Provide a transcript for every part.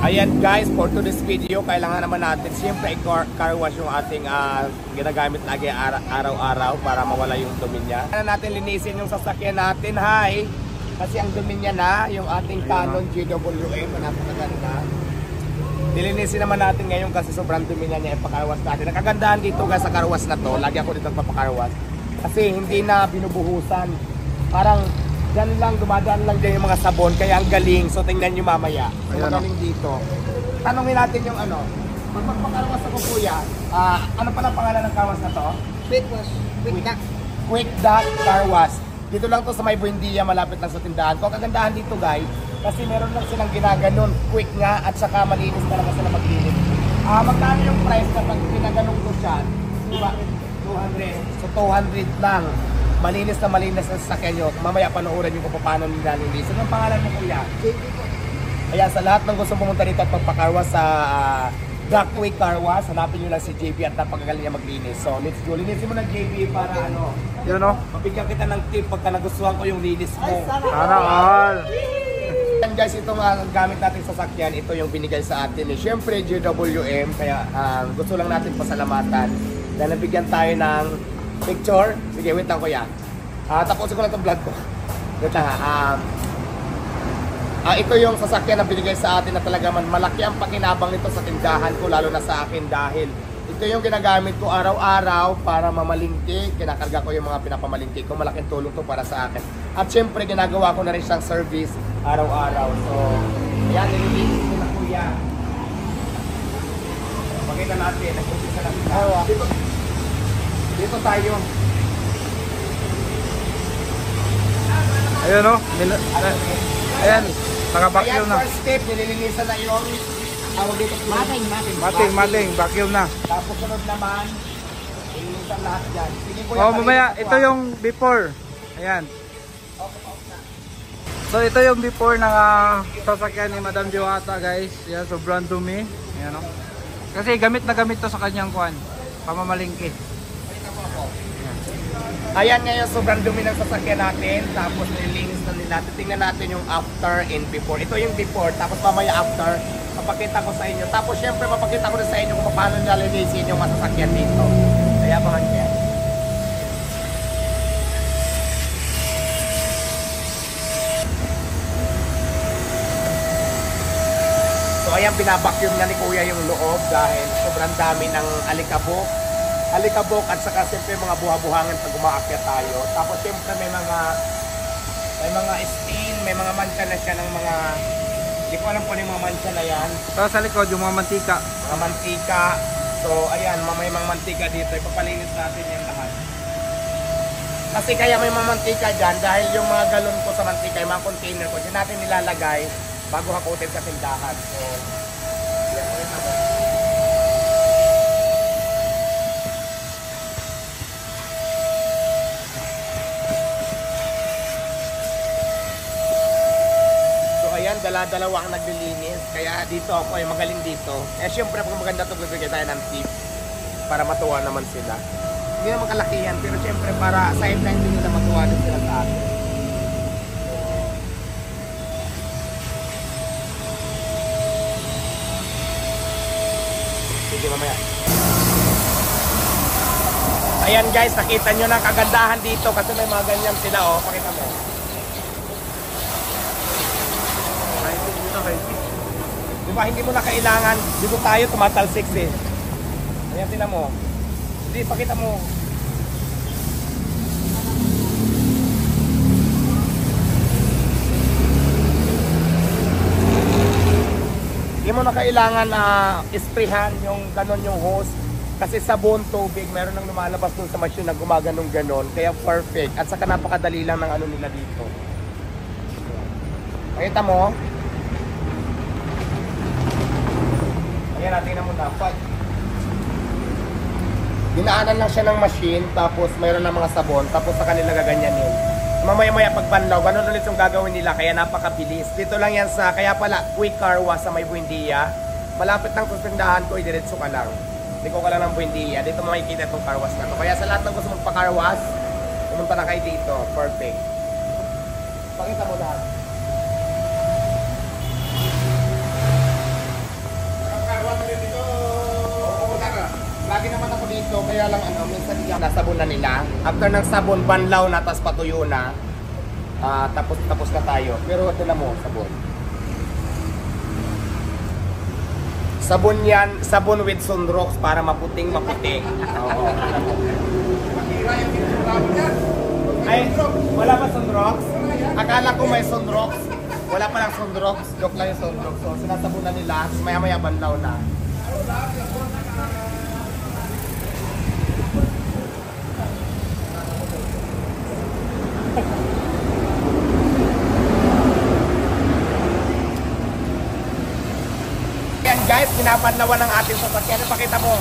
Ayan guys, for today's video, kailangan naman natin siyempre i-car wash yung ating ginagamit lagi araw-araw para mawala yung dumi niya. Kailangan natin linisin yung sasakyan natin, hi! Kasi ang dumi niya na, yung ating Canon GWM, napakaganda. Dilinisin naman natin ngayon kasi sobrang dumi niya ipa-car wash natin. Ang kagandahan dito guys sa car wash na to, lagi ako dito nagpapa-car wash. Kasi hindi na binubuhusan. Parang dyan lang, dumadaan lang dyan yung mga sabon, kaya ang galing. So tingnan nyo mamaya, ang galing dito. Tanungin natin yung ano, pag magpakarwas ako kuya, ano pala pangalan ng car wash na to? Quick wash, quick duck. Quick Duck Car Wash. Dito lang to sa may Buendia, malapit lang sa tindahan ko. Ang kagandahan dito guys, kasi meron lang silang ginaganon, quick nga at saka malinis talaga sila maglinis. Magkano yung price kapag pinaganon ko siya? Diba? 200. So 200 lang. Malinis na sasakyan nyo. Mamaya panoorin nyo kung paano nila nilinisin. Anong pangalan nyo kuya? JB po. Ayan, sa lahat ng gusto pumunta dito at magpakarwas sa Duck Quick Car Wash, hanapin nyo lang si JB at napakagaling niya maglinis. So let's go. Linisin mo ng JB para ano? Yun o. Mabigyan kita ng tip pagka nagustuhan ko yung linis mo. Sana all. Ayan guys, itong gamit natin sa sasakyan, ito yung binigay sa atin. Siyempre GWM, kaya gusto lang natin pasalamatan. Dahil nabigyan tayo ng picture. Sige, wait lang kuya. Tapusin ko lang itong vlog ko. Wait lang ito yung sasakyan na binigay sa atin na talaga man malaki ang pakinabang nito sa tindahan ko, lalo na sa akin dahil ito yung ginagamit ko araw-araw para mamalingki. Kinakarga ko yung mga pinapamalingki ko. Malaking tulong to para sa akin. At syempre, ginagawa ko na rin siyang service araw-araw. So, ayan, nililinis ko na kuya. Pakita natin. Nag-umpisa natin. Dito tayo. Ayun o. Ayan. Naka-vacuum na. First step, nililinisan na yung dito. Mating. Vacuum na. Tapos sunod naman, nililinisan lahat dyan. Sige kuya. Mamaya. Ito yung before. Ayan. So ito yung before ng sasakyan ni Madam Diwata guys. Yan, sobrang dumi. Ayan o. Kasi gamit na gamit to sa kanyang kuwan. Pamamalingki. Ayan ngayon, sobrang dumi ng sasakyan natin. Tapos nililinis na natin. Tingnan natin yung after and before. Ito yung before, tapos mamaya after, papakita ko sa inyo. Tapos syempre, papakita ko rin sa inyo kung paano nalinisin yung masasakyan dito. Kaya abangan niya. So ayan, binabacuum na ni kuya yung loob dahil sobrang dami ng alikabok at saka siyempre mga buha-buhangin pag umaakyat tayo. Tapos siyempre may mga stain, may mga mancha na siya ng mga, hindi ko alam kung yung mga mancha na yan. Tapos sa likod yung mga mantika. Mga mantika. So ayan, may mga mantika dito. Ipapalinis natin yan lahat. Kasi kaya may mga mantika dyan dahil yung mga galon ko sa mantika, yung mga container ko, dyan natin nilalagay bago hakutin sa tindahan. So, yan, ulit natin. Dala-dalawa ang naglilinis, kaya dito ako ay magaling dito. Siyempre pag maganda ito, bibigay tayo ng tip para matuwa naman sila. Hindi naman kalakihan, pero siyempre para sideline din nila matuwa din sila sa atin. Sige mamaya. Ayan guys, nakita nyo na kagandahan dito kasi may mga ganyan sila oh, pakita mo. Diba, hindi mo na kailangan, dito tayo tumatalsik eh. Ayan, tingnan mo. Hindi, pakita mo. Hindi mo na kailangan isprehan yung ganon yung hose. Kasi sabon, tubig, meron nang lumalabas dun sa machine na gumaganong ganon. Kaya perfect. At saka napakadali lang ng ano nila dito. Pakita mo. Ayan, natin na muna. Dinaanan lang siya ng machine, tapos mayroon ng mga sabon, tapos sa kanila gaganyanin. Mamaya-maya pagbanlaw, ganun ulit yung gagawin nila, kaya napakabilis. Dito lang yan sa, kaya pala, Quick Car Wash sa may Buendia. Malapit ng susundahan ko, idiretso ka lang. Liko ka lang ng Buendia. Dito makikita itong car wash na to. Kaya sa lahat ng gusto magpa-car wash, pumunta na kayo dito. Perfect. Pakita mo lahat. sinasabon na nila. After ng sabon, banlaw na, tapos patuyo na. Tapos na tayo. Pero ito na mo, sabon. Sabon yan, sabon with sunrox para maputing-maputing. Oo. Ay, wala ba sunrox? Akala ko may sunrox. Wala pa lang sunrox. Joke lang yung sunrox. So, sinasabon na nila. Maya-maya banlaw na. Yan guys, pinapanlawan ng ating sasakyan. Ipakita mo.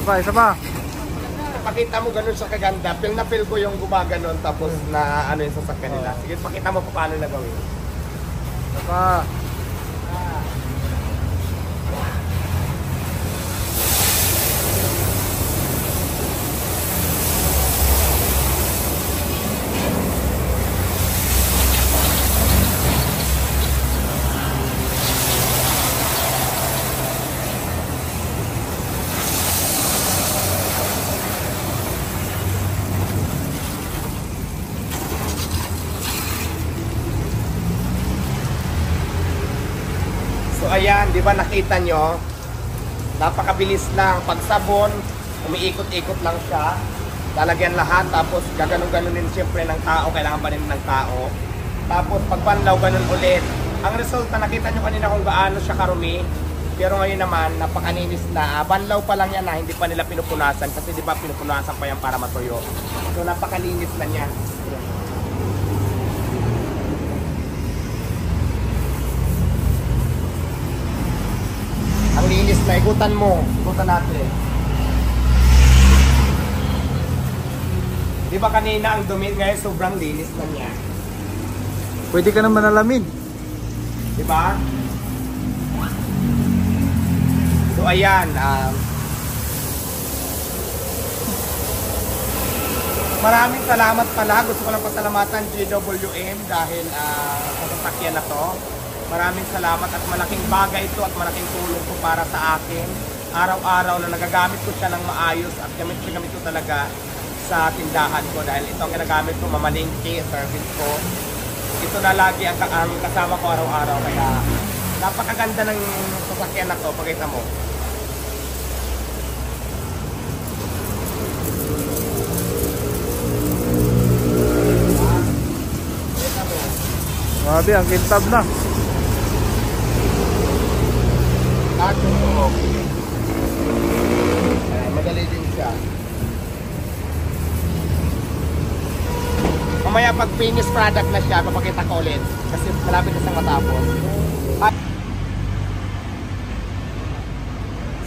Isa pa. Pakita mo ganun siya kaganda. Feel na feel ko yung gumaganon tapos na ano yung sasakyan nila. Sige, pakita mo paano na gawin. Isa pa. So ayan, di ba nakita nyo? Napakabilis lang. Pag sabon, umiikot-ikot lang siya. Lalagyan lahat, tapos gaganon-ganonin siyempre ng tao. Kailangan pa rin ng tao. Tapos pag panlaw, ganun ulit. Ang resulta, nakita nyo kanina kung gaano siya karumi. Pero ngayon naman, napakaninis na. Banlaw pa lang yan na, hindi pa nila pinupunasan. Kasi di ba pinupunasan pa yan para matuyo. So napakalinis na niya. Ang linis na, ikutan mo. Ikutan natin. Di ba kanina ang dumi, ngayon sobrang linis na niya. Pwede ka naman alamin. Di ba? So ayan, maraming salamat pala. Gusto ko lang pasalamatan GWM dahil sa sasakyan na to. Maraming salamat at malaking bagay ito at malaking tulong ko para sa akin. Araw-araw na nagagamit ko siya ng maayos at gamit ko talaga sa tindahan ko dahil ito ang ginagamit ko, mamalingki, service ko. Ito na lagi ang kasama ko araw-araw kaya napakaganda ng sasakyan na to. Pakita mo. Grabe, ang kintab na. Lahat yung loob. Madali din siya. Mamaya pag finished product na siya, papakita ko ulit. Kasi malapit na siyang matapos.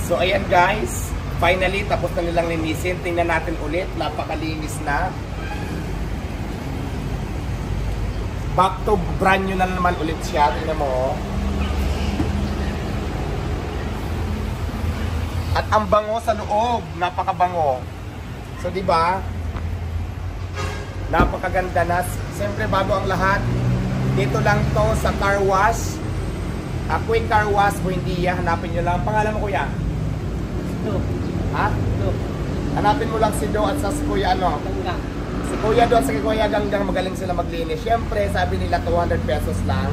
So ayan guys, finally tapos na nilang linisin. Tingnan natin ulit, napakalinis na. Back to brand new na naman ulit siya. Tingnan mo. At ang bango sa loob, napakabango. So di ba? Napakaganda na. Siyempre bago ang lahat, dito lang to sa car wash. Quick Car Wash Buendia. Hanapin nyo lang. Pangalan mo kuya? Do. Ha? Do. Hanapin mo lang si Do at sa kuya ano? Ganggang. Si Kuya doon sa Kuya Ganggang, magaling sila maglinis. Siyempre, sabi nila 200 pesos lang.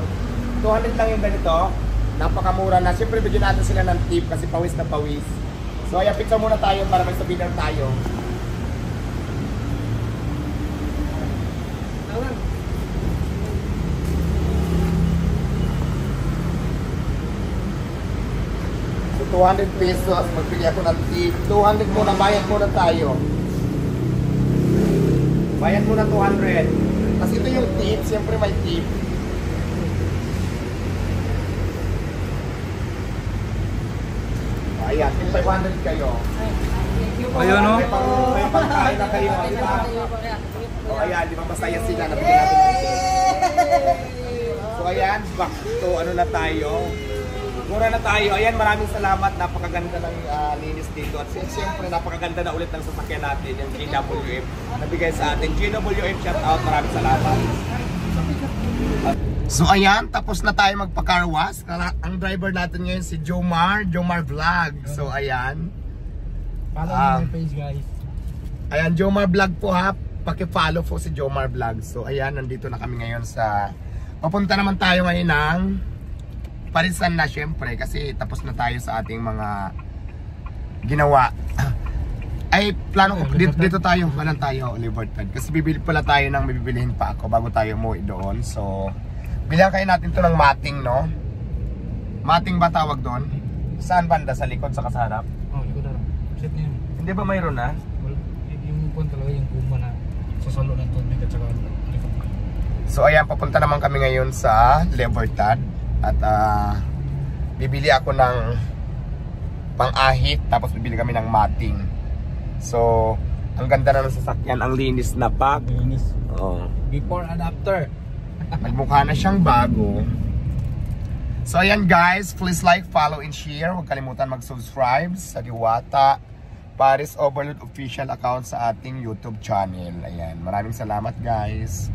200 lang yung ganito. Napakamura na. Siyempre, bigyan natin sila ng tip kasi pawis na pawis. So, ayan, picture muna tayo para may souvenir tayo. So, 200 pesos. Magbigay ako ng tip. 200 muna. Bayad muna tayo. Bayad muna 200. Kasi ito yung tip, siyempre may tip. Ayan, 500 kayo. Ayun no? May pagkain na kayo, di ba? O ayan, di ba masaya sila, nabigyan natin ng tip. So ayan, back to ano na tayo. Mura na tayo. Ayan, maraming salamat. Napakaganda ng linis dito. At siyempre, napakaganda na ulit ng sasakyan natin, yung GWM. Nabigay sa atin. GWM, shout out. Maraming salamat. So ayan, tapos na tayo magpa-car wash. Ang driver natin ngayon si Jomar Vlog. So ayan. Follow my page, guys. Ayan, Jomar Vlog po ha. Paki-follow po si Jomar Vlog. So ayan, nandito na kami ngayon sa... Papunta naman tayo ngayon ng Parisan na syempre kasi tapos na tayo sa ating mga ginawa. Ay, plano ko, dito tayo, walang tayo, Libertad. Kasi bibili pala tayo ng bibilihin pa ako bago tayo umuwi doon. So, bilihan kayo natin to ng mating, no? Mating ba tawag doon? Saan banda? Sa likod, sa kasarap? Oh, likod na lang. Set niya. Hindi ba mayroon na? Well, yung kung talaga yung kuma na sasalo ng tubig at saka likod. So, ayan, papunta naman kami ngayon sa Libertad. At bibili ako ng pang-ahit, tapos bibili kami ng mating. So, ang ganda na ng sasakyan, ang linis na pack. Linis. Oh. Before and after. Nagmukha na siyang bago. So ayan guys, please like, follow, and share. Huwag kalimutan mag-subscribe sa Diwata Paris Overload official account sa ating YouTube channel. Ayan, maraming salamat guys.